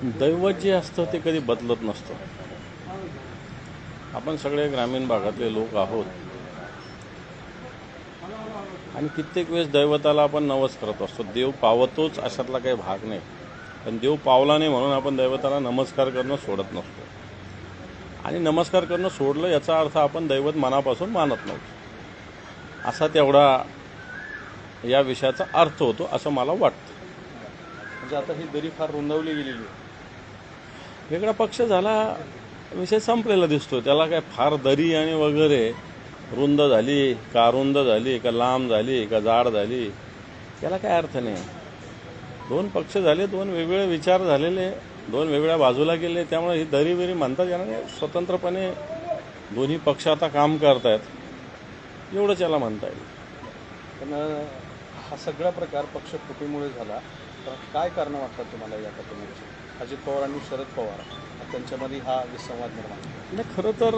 दैवत जे असतं ते कधी बदलत नसतं. आपण सगळे ग्रामीण भागातले लोक आहोत आणि कित्येक वेळेस दैवताला आपण नवस करत असतो. देव पावतोच अशातला काही भाग नाही, पण देव पावला नाही म्हणून आपण दैवताला नमस्कार करणं सोडत नसतो. आणि नमस्कार करणं सोडलं याचा अर्थ आपण दैवत मनापासून मानत नव्हतो असा तेवढा या विषयाचा अर्थ होतो असं मला वाटतं. म्हणजे आता ही दरी फार रुंदावली गेलेली आहे. वेगळा पक्ष झाला, विषय संपलेला दिसतो. त्याला काय फार दरी आणि वगैरे रुंद झाली का रुंद झाली का लांब झाली का जाड झाली याला काय अर्थ नाही. दोन पक्ष झाले, दोन वेगवेगळे विचार झालेले, दोन वेगळ्या बाजूला गेले. त्यामुळे ही दरी बिरी म्हणतात येणार नाही. स्वतंत्रपणे दोन्ही पक्ष आता काम करतायत एवढंच याला म्हणता येईल. पण हा सगळा प्रकार पक्षफुटीमुळे झाला. तर काय कारणं वाटतात तुम्हाला या घटनेची? अजित पवार आणि शरद पवार त्यांच्यामध्ये हा विसंवाद निर्माण झाला. नाही, खरं तर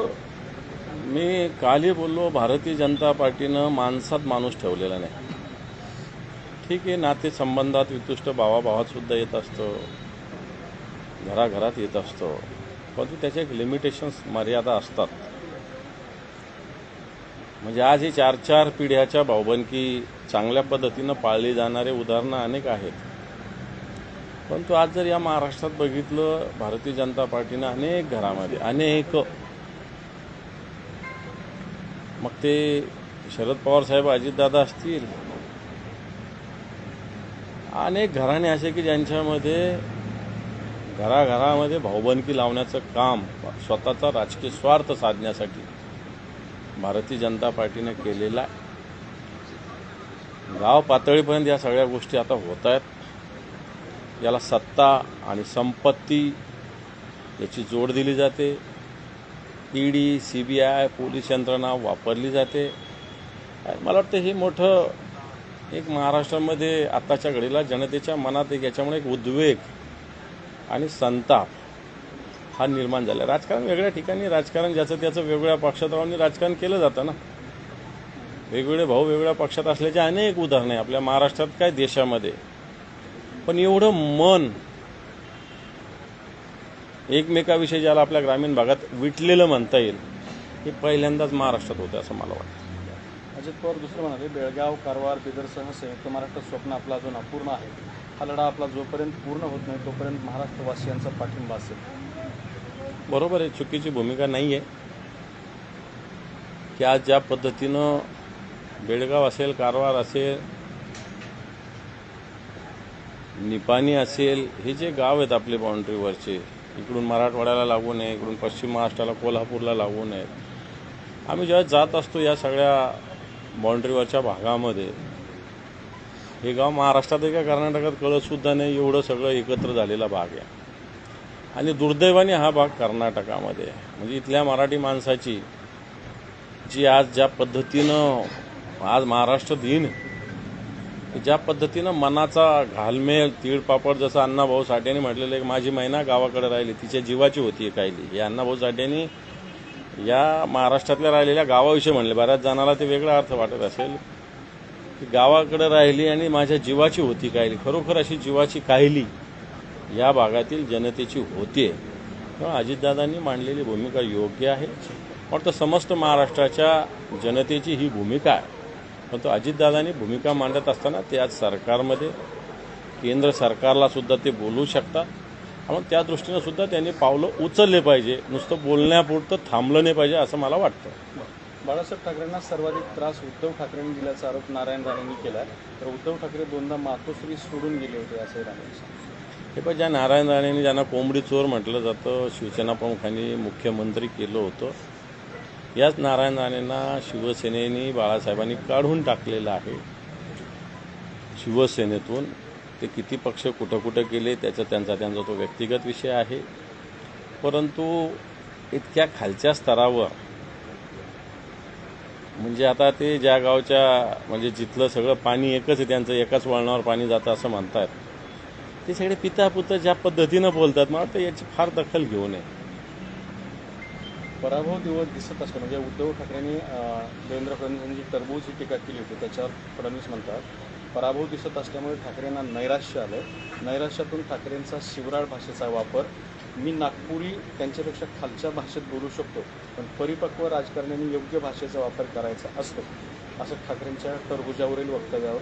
मी कालही बोललो, भारतीय जनता पार्टीनं माणसात माणूस ठेवलेला नाही. ठीक आहे, नातेसंबंधात वितुष्ट भावाभावात सुद्धा येत असतो, घराघरात येत असतो, परंतु त्याच्या एक लिमिटेशन्स मर्यादा असतात. म्हणजे आज ही 4-4 पिढ्याच्या भाऊबंदकी चांगल्या पद्धतीनं पाळली जाणारे उदाहरणं अनेक आहेत. परंतु आज जर या महाराष्ट्रात बघितलं, भारतीय जनता पार्टीनं अनेक घरामध्ये मग ते शरद पवार साहेब, अजितदादा असतील, अनेक घराणे असे की ज्यांच्यामध्ये घराघरामध्ये भाऊबंदकी लावण्याचं काम स्वतःचा राजकीय स्वार्थ साधण्यासाठी भारतीय जनता पार्टीने केलेला आहे. गाव पातळीपर्यंत या सगळ्या गोष्टी आता होत आहेत. याला सत्ता आणि संपत्ती याची जोड दिली जाते. ईडी, CBI, पोलीस यंत्रणा वापरली जाते. मला वाटतं हे मोठं एक महाराष्ट्रामध्ये आत्ताच्या घडीला जनतेच्या मनात याच्यामुळे एक उद्वेग आणि संताप हा निर्माण झाला. राजकारण वेगळ्या ठिकाणी, राजकारण ज्याचं त्याचं वेगवेगळ्या पक्षात राहून राजकारण केलं जातं ना. वेगवेगळे भाऊ वेगवेगळ्या पक्षात असल्याचे अनेक उदाहरणं आहे आपल्या महाराष्ट्रात, काय देशामध्ये. पण एवढं मन एकमेकाविषयी ज्याला आपल्या ग्रामीण भागात विटलेलं म्हणता येईल, हे पहिल्यांदाच महाराष्ट्रात होतं असं मला वाटतं. अजित पवार दुसरं म्हणाले, बेळगाव, कारवार, बिदरसह संयुक्त महाराष्ट्र स्वप्न आपला अजून अपूर्ण आहे. हा लढा आपला जोपर्यंत पूर्ण होत नाही तोपर्यंत महाराष्ट्रवासियांचा पाठिंबा असेल. बरोबर आहे, चुकीची भूमिका नाही आहे की आज ज्या पद्धतीनं बेळगाव असेल, कारवार असेल, निपाणी असेल, हे जे गाव आहेत आपले बाउंड्रीवरचे, इकडून मराठवाड्याला लागून आहे, इकडून पश्चिम महाराष्ट्राला, कोल्हापूरला लागून आहेत. आम्ही जेव्हा जात असतो या सगळ्या बाउंड्रीवरच्या भागामध्ये, हे गाव महाराष्ट्रात आहे का कर्नाटकात कळतसुद्धा नाही, एवढं सगळं एकत्र झालेला भाग आहे. आणि दुर्दैवाने हा भाग कर्नाटकामध्ये आहे. म्हणजे इथल्या मराठी माणसाची जी आज ज्या पद्धतीनं आज महाराष्ट्र दिन, ज्या पद्धतीनं मनाचा घालमेल, तीळपापड, जसं अण्णाभाऊ साठेंनी म्हटलेलं, एक माझी मैना गावाकडे राहिली, तिच्या जीवाची होती कायली. हे अण्णाभाऊ साठेंनी या महाराष्ट्रातल्या राहिलेल्या गावाविषयी म्हणले. बऱ्याच जणाला ते वेगळा अर्थ वाटत असेल की गावाकडे राहिली आणि माझ्या जीवाची होती कायली. खरोखर अशी जीवाची कायली या भागातील जनतेची होती. तेव्हा अजितदादांनी मांडलेली भूमिका योग्य आहे. वाटतं समस्त महाराष्ट्राच्या जनतेची ही भूमिका आहे. परंतु अजितदादांनी भूमिका मांडत असताना ते आज सरकारमध्ये, केंद्र सरकारला सुद्धा ते बोलू शकतात. मग त्या दृष्टीनं सुद्धा त्यांनी पावलं उचलले पाहिजे. नुसतं बोलण्यापुरतं थांबलं नाही पाहिजे असं मला वाटतं. बाळासाहेब ठाकरेंना सर्वाधिक त्रास उद्धव ठाकरेंनी दिल्याचा आरोप नारायण राणेंनी केला. तर उद्धव ठाकरे दोनदा मातोश्री सोडून गेले होते असंही राणेंनी सांगितलं. हे पण ज्या नारायण राणेंनी, ज्यांना कोंबडी चोर म्हटलं जातं, शिवसेना प्रमुखांनी मुख्यमंत्री केलं होतं, याच नारायण राणेंना शिवसेनेनी, बाळासाहेबांनी काढून टाकलेलं आहे शिवसेनेतून. ते किती पक्ष कुठं कुठं गेले त्यांचा तो व्यक्तिगत विषय आहे. परंतु इतक्या खालच्या स्तरावर, म्हणजे आता ते ज्या गावच्या, म्हणजे जिथलं सगळं पाणी एकच आहे, त्यांचं एकाच वळणावर पाणी जातं असं म्हणतात, ते सगळे पिता पुत्र ज्या पद्धतीनं बोलतात, मला वाटतं याची फार दखल घेऊ नये. पराभव दिसत असतो. म्हणजे उद्धव ठाकरेंनी देवेंद्र फडणवीसांची टरबूज ही टीका केली होती. त्याच्यावर फडणवीस म्हणतात पराभव दिसत असल्यामुळे ठाकरेंना नैराश्य आलं. नैराश्यातून ठाकरेंचा शिवराळ भाषेचा वापर, मी नागपुरी त्यांच्यापेक्षा खालच्या भाषेत बोलू शकतो, पण परिपक्व राजकारण्यांनी योग्य भाषेचा वापर करायचा असतो, असं ठाकरेंच्या टरबुजावरील वक्तव्यावर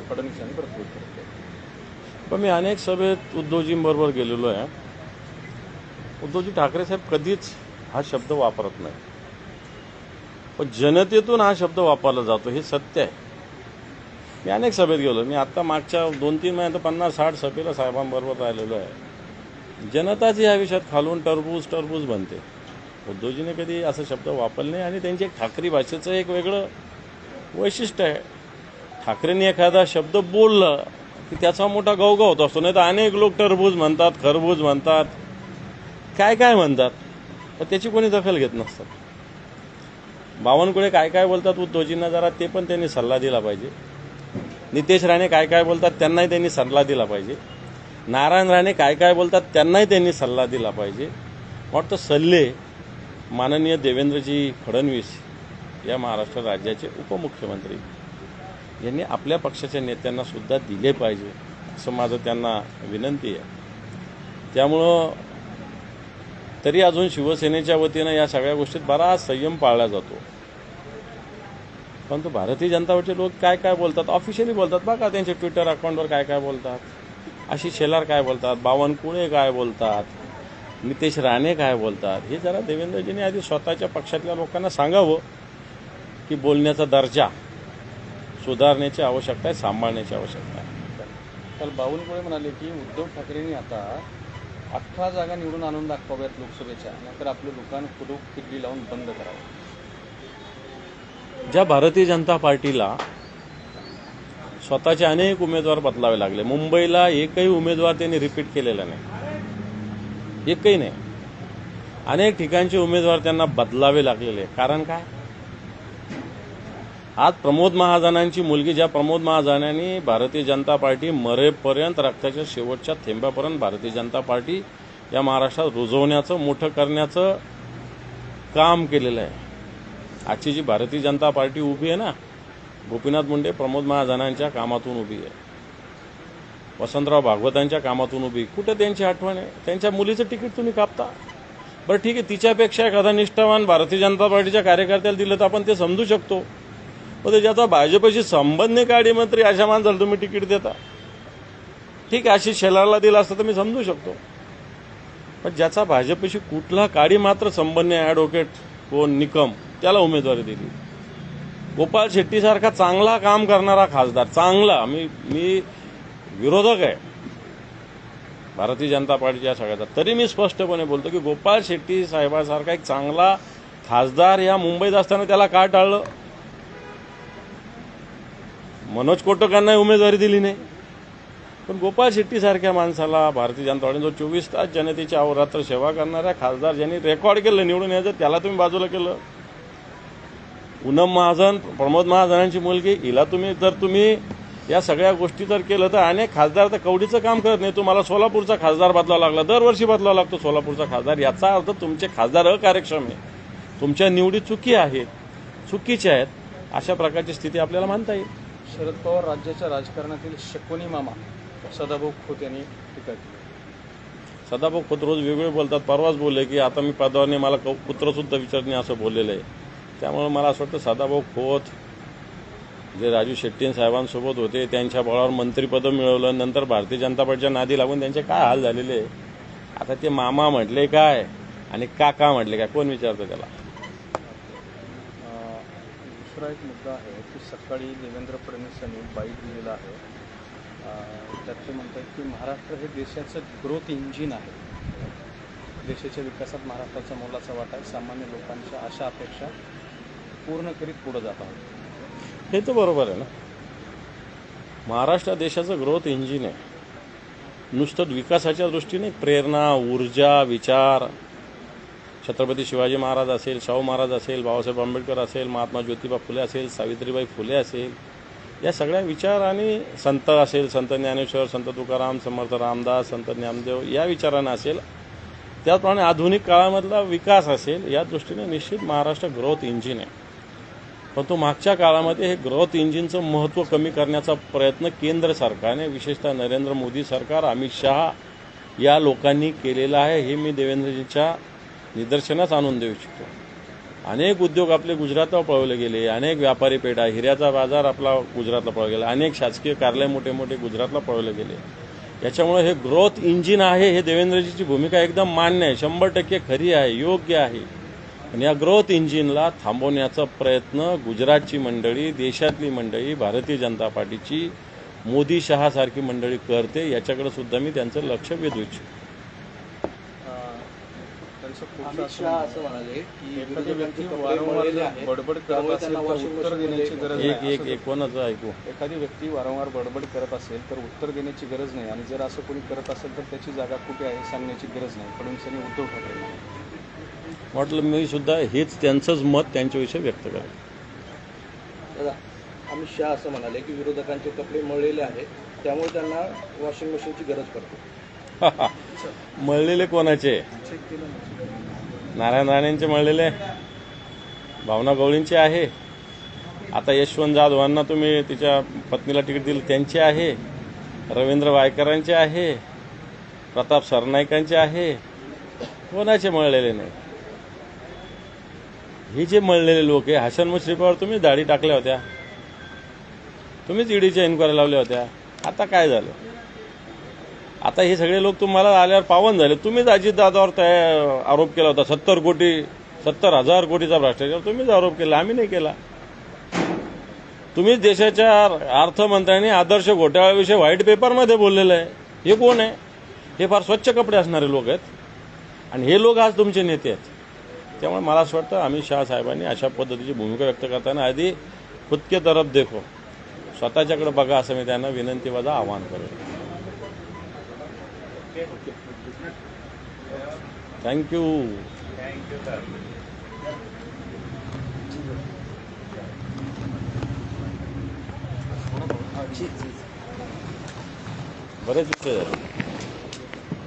फडणवीस यांनी प्रत्युत्तर केलं. पण मी अनेक सभेत उद्धवजींबरोबर गेलेलो आहे. उद्धवजी ठाकरे साहेब कधीच हा शब्द वापरत नाही, पण जनतेतून हा शब्द वापरला जातो, हे सत्य आहे. मी अनेक सभेत गेलो. मी आत्ता मागच्या 2-3 महिन्यात 50-60 सभेला साहेबांबरोबर राहिलेलो आहे. जनताच या विषयात खालून टरबूज बनते. उद्धवजीने कधी असा शब्द वापरला नाही आणि त्यांचे ठाकरी भाषेचं एक वेगळं वैशिष्ट्य आहे. ठाकरेंनी एखादा शब्द बोलला की त्याचा मोठा गवगा होत असतो. नाही तर अनेक लोक टरबूज म्हणतात, खरबूज म्हणतात, काय काय म्हणतात, पण त्याची कोणी दखल घेत नसतात. बावनकुळे काय काय बोलतात उद्धवजींना जरा ते पण त्यांनी सल्ला दिला पाहिजे. नितेश राणे काय काय बोलतात त्यांनाही त्यांनी सल्ला दिला पाहिजे. नारायण राणे काय काय बोलतात त्यांनाही त्यांनी सल्ला दिला पाहिजे. वाटतं सल्ले माननीय देवेंद्रजी फडणवीस या महाराष्ट्र राज्याचे उपमुख्यमंत्री यांनी आपल्या पक्षाच्या नेत्यांना सुद्धा दिले पाहिजे, असं माझं त्यांना विनंती आहे. त्यामुळं तरी अजून शिवसेनेच्या वतीनं या सगळ्या गोष्टीत बराच संयम पाळला जातो. परंतु भारतीय जनता पार्टीचे लोक काय काय बोलतात, ऑफिशियली बोलतात बघा, त्यांच्या ट्विटर अकाउंटवर काय काय बोलतात, आशिष शेलार काय बोलतात, बावनकुळे काय बोलतात, नितेश राणे काय बोलतात, हे जरा देवेंद्रजींनी आधी स्वतःच्या पक्षातल्या लोकांना सांगावं की बोलण्याचा दर्जा सुधारण्याची आवश्यकता आहे, सांभाळण्याची आवश्यकता आहे. काल बावनकुळे म्हणाले की उद्धव ठाकरेंनी आता 18 जागा निवडून आणून दाखवाव्यात लोकसभेच्या, नंतर आपलं दुकान कुडूक किल्ली लावून बंद करावं. ज्या भारतीय जनता पार्टीला स्वतःचे अनेक उमेदवार बदलावे लागले, मुंबईला एकही उमेदवार त्यांनी रिपीट केलेला नाही, एकही नाही. अनेक ठिकाणचे उमेदवार त्यांना बदलावे लागलेले. कारण काय? आज प्रमोद महाजनांची मुलगी, ज्या प्रमोद महाजनांनी भारतीय जनता पार्टी मरेपर्यंत, रक्ताच्या शेवटच्या थेंबापर्यंत भारतीय जनता पार्टी या महाराष्ट्रात रुजवण्याचं, मोठं करण्याचं काम केलेलं आहे. आजची जी भारतीय जनता पार्टी उभी आहे ना, गोपीनाथ मुंडे प्रमोद महाजनांच्या कामातून उभी आहे, वसंतराव भागवतांच्या कामातून उभी. कुठे त्यांची आठवण आहे? त्यांच्या मुलीचं तिकीट तुम्ही कापता. बरं ठीक आहे, तिच्यापेक्षा एखादा निष्ठावान भारतीय जनता पार्टीच्या कार्यकर्त्याला दिलं तर आपण ते समजू शकतो. पण ज्याचा भाजपशी संबंध नाही, काडी मंत्री, अशा माणसाला तुम्ही तिकीट देता. ठीक आहे, आशिष शेलारला दिला असतं तर मी समजू शकतो. पण ज्याचा भाजपशी कुठला काडी मात्र संबंध नाही, ॲडव्होकेट कोण निकम, त्याला उमेदवारी दिली. गोपाळ शेट्टीसारखा चांगला काम करणारा खासदार, चांगला, मी विरोधक आहे भारतीय जनता पार्टीच्या सगळ्याचा, तरी मी स्पष्टपणे बोलतो की गोपाळ शेट्टी साहेबासारखा एक चांगला खासदार या मुंबईत असताना त्याला का टाळलं? मनोज कोटकांनाही उमेदवारी दिली नाही, पण गोपाळ शेट्टीसारख्या माणसाला भारतीय जनता पार्टीने, जो 24 तास जनतेची अहोरात्र सेवा करणाऱ्या खासदार, ज्यांनी रेकॉर्ड केलं निवडून यायचं, त्याला तुम्ही बाजूला केलं. पूनम महाजन, प्रमोद महाजनांची मुलगी, हिला तुम्ही या सगळ्या गोष्टी जर केलं तर अनेक खासदार तर कवडीचं काम करत नाही. तुम्हाला सोलापूरचा खासदार बदलावा लागला, दरवर्षी बदलावा लागतो सोलापूरचा खासदार. याचा अर्थ तुमचे खासदार अकार्यक्षम आहे, तुमच्या निवडी चुकीच्या आहेत, अशा प्रकारची स्थिती आपल्याला मानता येईल. शरद पवार राज्याच्या राजकारणातील शकुनी मामा सदाभाऊ खोत यांनी टीका केली. सदाभाऊ खोत रोज वेगवेगळे बोलतात. परवाच बोलले की आता मी पदावर नाही, मला पुत्रसुद्धा विचारणे, असं बोललेलं आहे. त्यामुळे मला असं वाटतं सदाभाऊ खोत जे राजू शेट्टी साहेबांसोबत होते, त्यांच्या बळावर मंत्रिपद मिळवलं, नंतर भारतीय जनता पार्टीच्या नादी लागून त्यांचे काय हाल झालेले. आता ते मामा म्हटले काय आणि काका म्हटले काय, कोण विचारतं त्याला? दुसरा एक मुद्दा आहे की सकाळी देवेंद्र फडणवीस यांनी बाईट दिलेला आहे. त्यात ते म्हणतात की महाराष्ट्र हे देशाचं ग्रोथ इंजिन आहे, देशाच्या विकासात महाराष्ट्राचा मोलाचा वाटा आहे, सामान्य लोकांच्या आशा अपेक्षा पूर्ण करीत पुढे जात आहोत. हे तर बरोबर आहे ना. महाराष्ट्र देशाचं ग्रोथ इंजिन आहे, नुसतं विकासाच्या दृष्टीने प्रेरणा, ऊर्जा, विचार, छत्रपती शिवाजी महाराज असेल, शाहू महाराज असेल, बाबासाहेब आंबेडकर असेल, महात्मा ज्योतिबा फुले असेल, सावित्रीबाई फुले असेल, या सगळ्या विचार आणि संत असेल, संत ज्ञानेश्वर, संत तुकाराम, समर्थ रामदास, संत ज्ञानदेव, या विचारांना असेल, त्याचप्रमाणे आधुनिक काळामधला विकास असेल, या दृष्टीने निश्चित महाराष्ट्र ग्रोथ इंजिन आहे. परंतु मागच्या काळामध्ये हे ग्रोथ इंजिनचं महत्त्व कमी करण्याचा प्रयत्न केंद्र सरकारने, विशेषतः नरेंद्र मोदी सरकार, अमित शहा या लोकांनी केलेलं आहे. हे मी देवेंद्रजींच्या निदर्शनास आणून देऊ इच्छितो. अनेक उद्योग आपले गुजरातला पळवले गेले, अनेक व्यापारी पेठा, हिऱ्याचा बाजार आपला गुजरातला पळवला गेला, अनेक शासकीय कार्यालय मोठे मोठे गुजरातला पळवले गेले. याच्यामुळे हे ग्रोथ इंजिन आहे, हे देवेंद्रजीची भूमिका एकदम मान्य आहे, 100% खरी आहे, योग्य आहे. आणि या ग्रोथ इंजिनला थांबवण्याचा प्रयत्न गुजरातची मंडळी, देशातली मंडळी, भारतीय जनता पार्टीची, मोदी शहासारखी मंडळी करते. याच्याकडे सुद्धा मी त्यांचं लक्ष वेधू इच्छितो. त्यांचं पुढचं अमित असं शहा असं म्हणाले की एखादी व्यक्ती विरोधकांचे कपडे वारंवार मळलेले जर आहेत, बडबड करत त्यामुळे असेल त्यांना तर वॉशिंग उत्तर देण्याची मशीनमध्ये गरज एक नाही. एक एक कोणाचं ऐकू? एखादी व्यक्ती वारंवार बडबड करत असेल तर उत्तर देण्याची गरज नाही, आणि जर असं कोणी करत असेल तर त्याची जागा कुठे आहे सांगण्याची गरज नाही. फडणवीस यांनी उद्धव ठाकरे म्हटलं मी सुद्धा हेच त्यांचंच मत त्यांच्याविषयी व्यक्त करेन. दादा, अमित शहा असं म्हणाले की विरोधकांचे कपडे मळलेले आहेत, त्यामुळे त्यांना वॉशिंग मशीनची गरज पडते. मळलेले कोणाचे? चेक केलं ना. नारायण राणेंचे मळलेले, भावना गवळींचे आहे. आता यशवंत जाधवांना तुम्ही तिच्या पत्नीला तिकीट दिलं त्यांचे आहे, रवींद्र वायकरांचे आहे, प्रताप सरनाईकांचे आहे. कोणाचे मळलेले नाही. हे जे मळलेले लोक आहे, हसन मुश्रीफावर तुम्ही दाढी टाकल्या होत्या, तुम्हीच ईडीच्या इन्क्वायरी लावल्या होत्या. आता काय झालं? आता हे सगळे लोक तुम्हाला आल्यावर पावन झाले. तुम्हीच अजितदादावर आरोप केला होता, 70,000 कोटीचा भ्रष्टाचार तुम्हीच आरोप केला, आम्ही नाही केला. तुम्हीच देशाच्या अर्थमंत्र्यांनी आदर्श घोटाळ्याविषयी व्हाईट पेपरमध्ये बोललेलं आहे. हे कोण आहे? हे फार स्वच्छ कपडे असणारे लोक आहेत, आणि हे लोक आज तुमचे नेते आहेत. त्यामुळे मला असं वाटतं अमित शहा साहेबांनी अशा पद्धतीची भूमिका व्यक्त करताना आधी खुद के तरफ देखो, स्वतःच्याकडे बघा, असं मी त्यांना विनंतीवजा आवाहन करेन. थँक्यू. बरेच विषय झाले.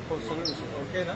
हो, सगळे ओके ना.